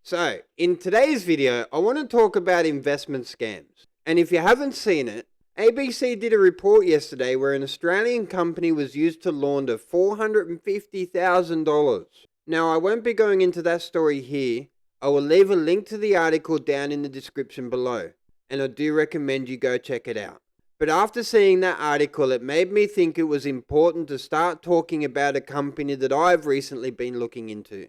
So, in today's video, I want to talk about investment scams. And if you haven't seen it, ABC did a report yesterday where an Australian company was used to launder $450,000. Now, I won't be going into that story here. I will leave a link to the article down in the description below, and I do recommend you go check it out. But after seeing that article, it made me think it was important to start talking about a company that I've recently been looking into.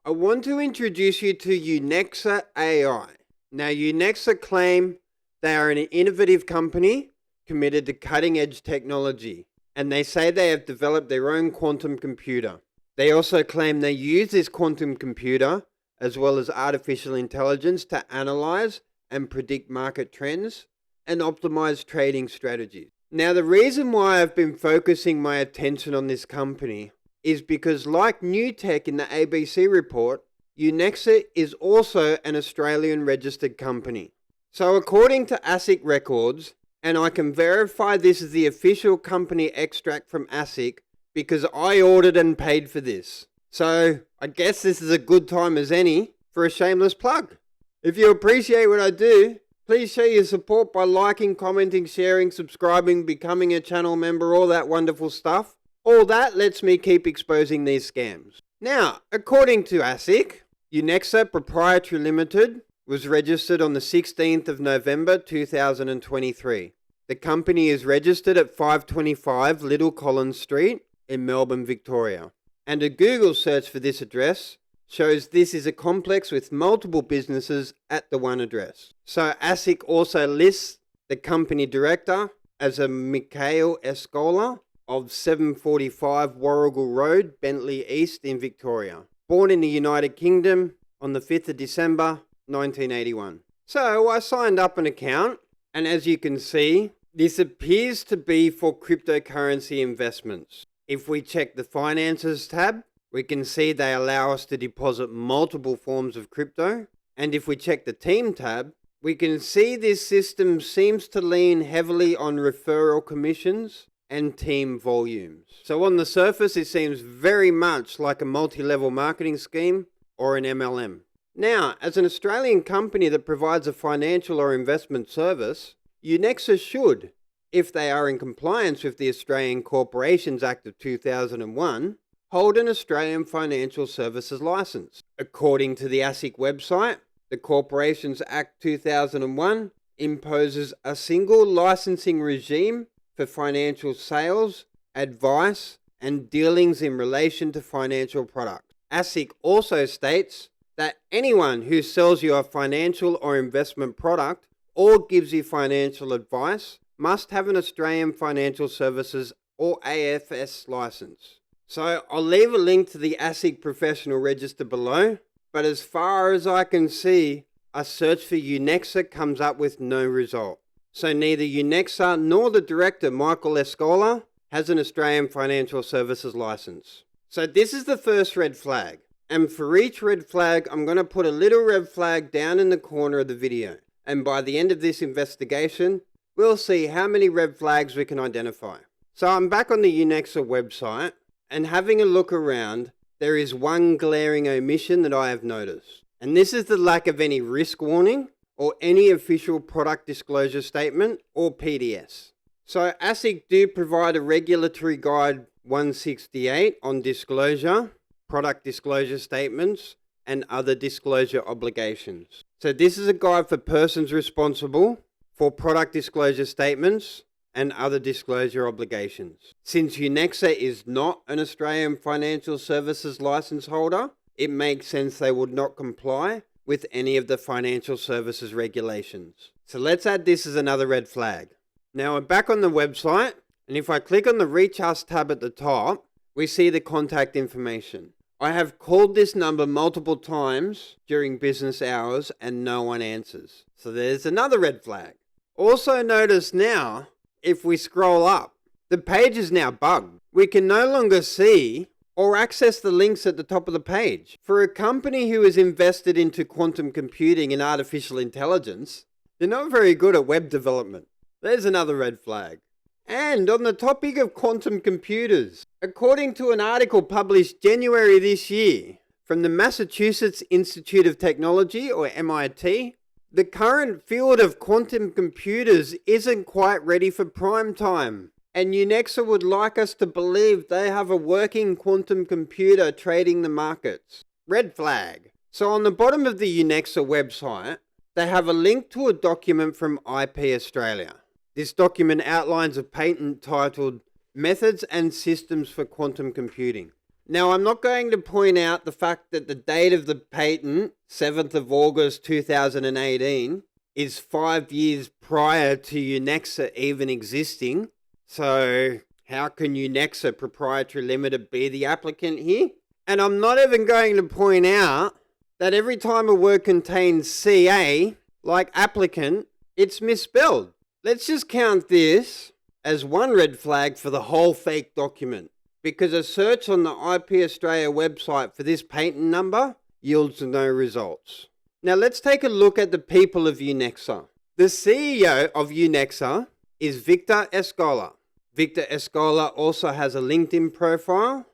I want to introduce you to Unexa AI. Now, Unexa claim they are an innovative company committed to cutting-edge technology, and they say they have developed their own quantum computer. They also claim they use this quantum computer, as well as artificial intelligence, to analyze and predict market trends and optimize trading strategies. Now, the reason why I've been focusing my attention on this company is because, like New Tech in the ABC report, Unexa is also an Australian registered company. So according to ASIC records, and I can verify this is the official company extract from ASIC because I ordered and paid for this. So I guess this is a good time as any for a shameless plug. If you appreciate what I do, please show your support by liking, commenting, sharing, subscribing, becoming a channel member, all that wonderful stuff. All that lets me keep exposing these scams. Now, according to ASIC, Unexa Proprietary Limited was registered on the 16th of November 2023. The company is registered at 525 Little Collins Street in Melbourne, Victoria. And a Google search for this address shows this is a complex with multiple businesses at the one address. So ASIC also lists the company director as a Michael Escola of 745 Warrigal Road, Bentley East in Victoria. Born in the United Kingdom on the 5th of December 1981. So I signed up an account, and as you can see, this appears to be for cryptocurrency investments. If we check the Finances tab, we can see they allow us to deposit multiple forms of crypto. And if we check the Team tab, we can see this system seems to lean heavily on referral commissions and team volumes. So on the surface, it seems very much like a multi-level marketing scheme or an MLM. Now, as an Australian company that provides a financial or investment service, Unexa should, if they are in compliance with the Australian Corporations Act of 2001, hold an Australian Financial Services Licence. According to the ASIC website, the Corporations Act 2001 imposes a single licensing regime for financial sales, advice, and dealings in relation to financial products. ASIC also states that anyone who sells you a financial or investment product or gives you financial advice must have an Australian Financial Services or AFS license. So I'll leave a link to the ASIC professional register below, but as far as I can see, a search for Unexa comes up with no result. So neither Unexa nor the director, Michael Escola, has an Australian Financial Services license. So this is the first red flag. And for each red flag, I'm going to put a little red flag down in the corner of the video. And by the end of this investigation, we'll see how many red flags we can identify. So I'm back on the Unexa website, and having a look around, there is one glaring omission that I have noticed. And this is the lack of any risk warning or any official product disclosure statement or PDS. So ASIC do provide a regulatory guide 168 on disclosure, product disclosure statements, and other disclosure obligations. So this is a guide for persons responsible for product disclosure statements and other disclosure obligations. Since Unexa is not an Australian Financial Services license holder, it makes sense they would not comply with any of the financial services regulations. So let's add this as another red flag. Now I'm back on the website, and if I click on the Reach Us tab at the top, we see the contact information. I have called this number multiple times during business hours and no one answers. So there's another red flag. Also notice now, if we scroll up, the page is now bugged. We can no longer see or access the links at the top of the page. For a company who is invested into quantum computing and artificial intelligence, they're not very good at web development. There's another red flag. And on the topic of quantum computers, according to an article published January this year, from the Massachusetts Institute of Technology, or MIT, the current field of quantum computers isn't quite ready for prime time, and Unexa would like us to believe they have a working quantum computer trading the markets. Red flag. So on the bottom of the Unexa website, they have a link to a document from IP Australia. This document outlines a patent titled Methods and Systems for Quantum Computing. Now, I'm not going to point out the fact that the date of the patent, 7th of August 2018, is 5 years prior to Unexa even existing. So, how can Unexa Proprietary Limited be the applicant here? And I'm not even going to point out that every time a word contains CA, like applicant, it's misspelled. Let's just count this as one red flag for the whole fake document, because a search on the IP Australia website for this patent number yields no results. Now let's take a look at the people of Unexa. The CEO of Unexa is Victor Escola. Victor Escola also has a LinkedIn profile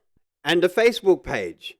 and a Facebook page.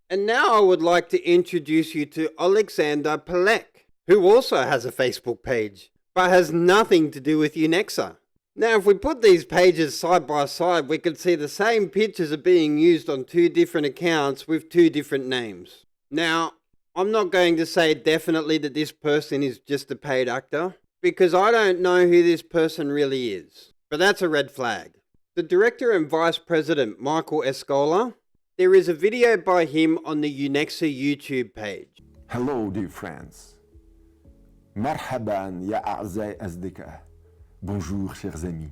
And now I would like to introduce you to Alexander Palek, who also has a Facebook page, but has nothing to do with Unexa. Now, if we put these pages side by side, we can see the same pictures are being used on two different accounts with two different names. Now, I'm not going to say definitely that this person is just a paid actor, because I don't know who this person really is. But that's a red flag. The director and vice president, Michael Escola, there is a video by him on the Unexa YouTube page. Hello, dear friends. مرحبا يا أعزائي الأصدقاء. Bonjour, chers amis.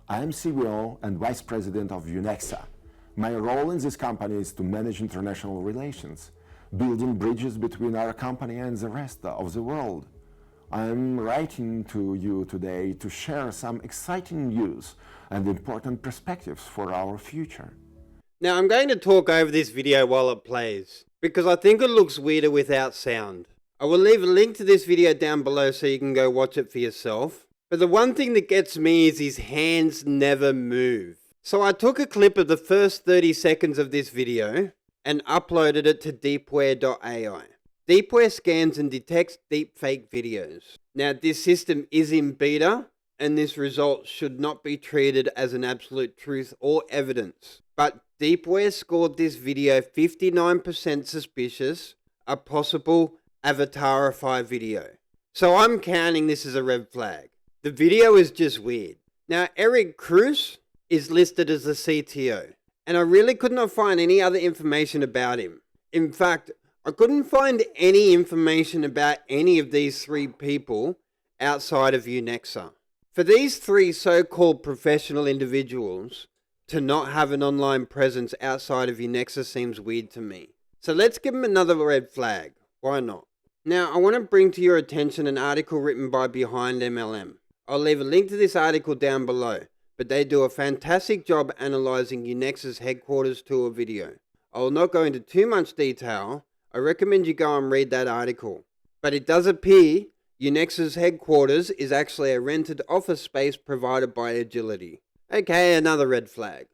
I am CEO and Vice President of Unexa. My role in this company is to manage international relations, building bridges between our company and the rest of the world. I am writing to you today to share some exciting news and important perspectives for our future. Now, I'm going to talk over this video while it plays, because I think it looks weirder without sound. I will leave a link to this video down below so you can go watch it for yourself. But the one thing that gets me is his hands never move. So I took a clip of the first 30 seconds of this video and uploaded it to deepware.ai. Deepware scans and detects deepfake videos. Now, this system is in beta, and this result should not be treated as an absolute truth or evidence. But Deepware scored this video 59% suspicious, a possible avatarify video. So I'm counting this as a red flag. The video is just weird. Now, Eric Cruz is listed as the CTO, and I really could not find any other information about him. In fact, I couldn't find any information about any of these three people outside of Unexa. For these three so-called professional individuals to not have an online presence outside of Unexa seems weird to me. So let's give them another red flag. Why not? Now, I want to bring to your attention an article written by Behind MLM. I'll leave a link to this article down below, but they do a fantastic job analysing Unexa's headquarters tour video. I will not go into too much detail. I recommend you go and read that article. But it does appear Unexa's headquarters is actually a rented office space provided by Agility. Okay, another red flag.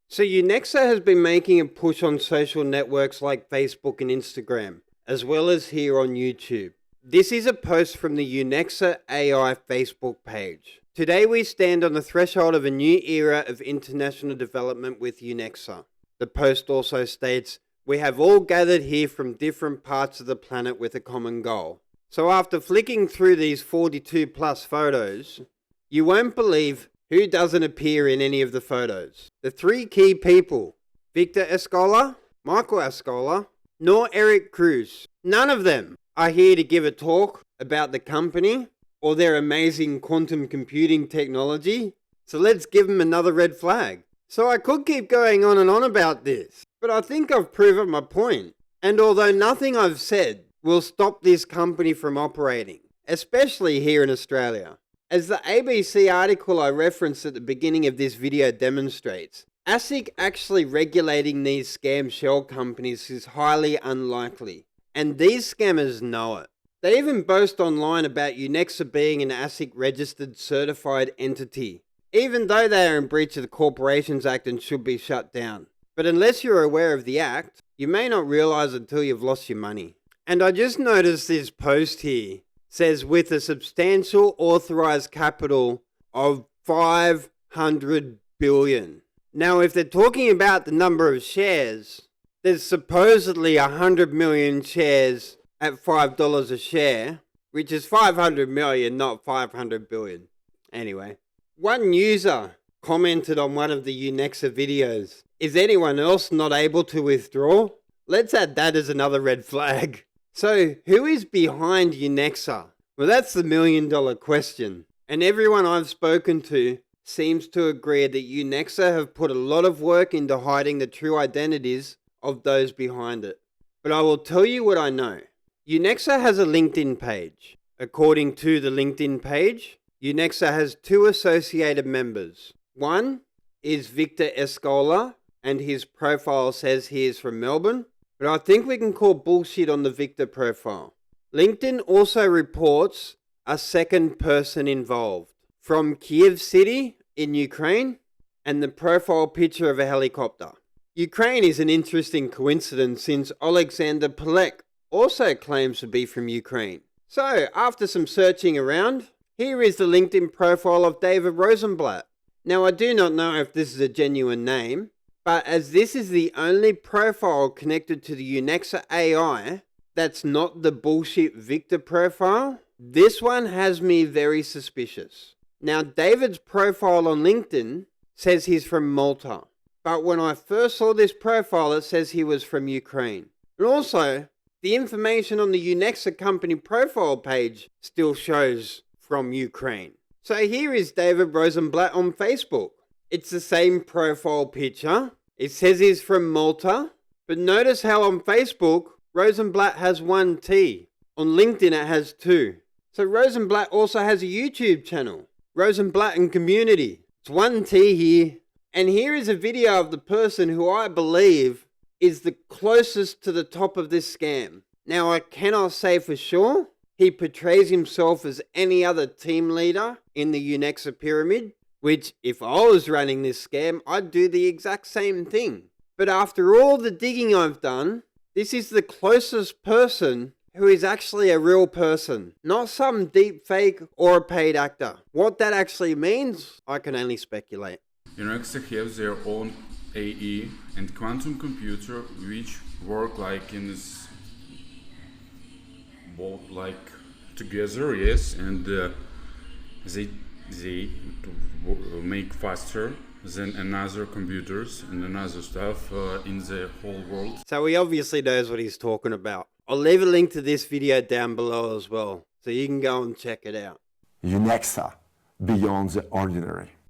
So Unexa has been making a push on social networks like Facebook and Instagram, as well as here on YouTube. This is a post from the Unexa AI Facebook page. Today we stand on the threshold of a new era of international development with Unexa. The post also states, we have all gathered here from different parts of the planet with a common goal. So after flicking through these 42 plus photos, you won't believe who doesn't appear in any of the photos. The three key people, Victor Escola, Michael Escola, nor Eric Cruz. None of them are here to give a talk about the company or their amazing quantum computing technology. So let's give them another red flag. So I could keep going on and on about this, but I think I've proven my point. And although nothing I've said will stop this company from operating, especially here in Australia, as the ABC article I referenced at the beginning of this video demonstrates, ASIC actually regulating these scam shell companies is highly unlikely, and these scammers know it. They even boast online about Unexa being an ASIC registered certified entity, even though they are in breach of the Corporations Act and should be shut down. But unless you're aware of the Act, You may not realize until you've lost your money. And I just noticed this post here says with a substantial authorized capital of 500 billion. Now, if they're talking about the number of shares, there's supposedly 100 million shares at $5 a share, which is 500 million, not 500 billion. Anyway, one user commented on one of the Unexa videos, "Is anyone else not able to withdraw?" Let's add that as another red flag. So, who is behind Unexa? Well, that's the million-dollar question. And everyone I've spoken to seems to agree that Unexa have put a lot of work into hiding the true identities of those behind it. But I will tell you what I know. Unexa has a LinkedIn page. According to the LinkedIn page, Unexa has 2 associated members. One is Victor Escola, and his profile says he is from Melbourne. But I think we can call bullshit on the Victor profile. LinkedIn also reports a second person involved from Kiev City in Ukraine, and the profile picture of a helicopter. Ukraine is an interesting coincidence since Alexander Palek also claims to be from Ukraine. So, after some searching around, here is the LinkedIn profile of David Rosenblatt. Now, I do not know if this is a genuine name, but as this is the only profile connected to the Unexa AI that's not the bullshit Victor profile, this one has me very suspicious. Now, David's profile on LinkedIn says he's from Malta, but when I first saw this profile, it says he was from Ukraine. And also, the information on the Unexa company profile page still shows from Ukraine. So here is David Rosenblatt on Facebook. It's the same profile picture. It says he's from Malta, but notice how on Facebook, Rosenblatt has 1 T. On LinkedIn, it has 2. So Rosenblatt also has a YouTube channel, Rosenblatt and Community. It's 1 T here. And here is a video of the person who I believe is the closest to the top of this scam. Now, I cannot say for sure. He portrays himself as any other team leader in the Unexa pyramid, which if I was running this scam, I'd do the exact same thing. But after all the digging I've done, this is the closest person who is actually a real person, not some deep fake or a paid actor. What that actually means, I can only speculate. Unexa has their own AE and quantum computer which work like in this both like together, yes, and they make faster than another computers and another stuff in the whole world. So he obviously knows what he's talking about. I'll leave a link to this video down below as well, so you can go and check it out. Unexa, beyond the ordinary.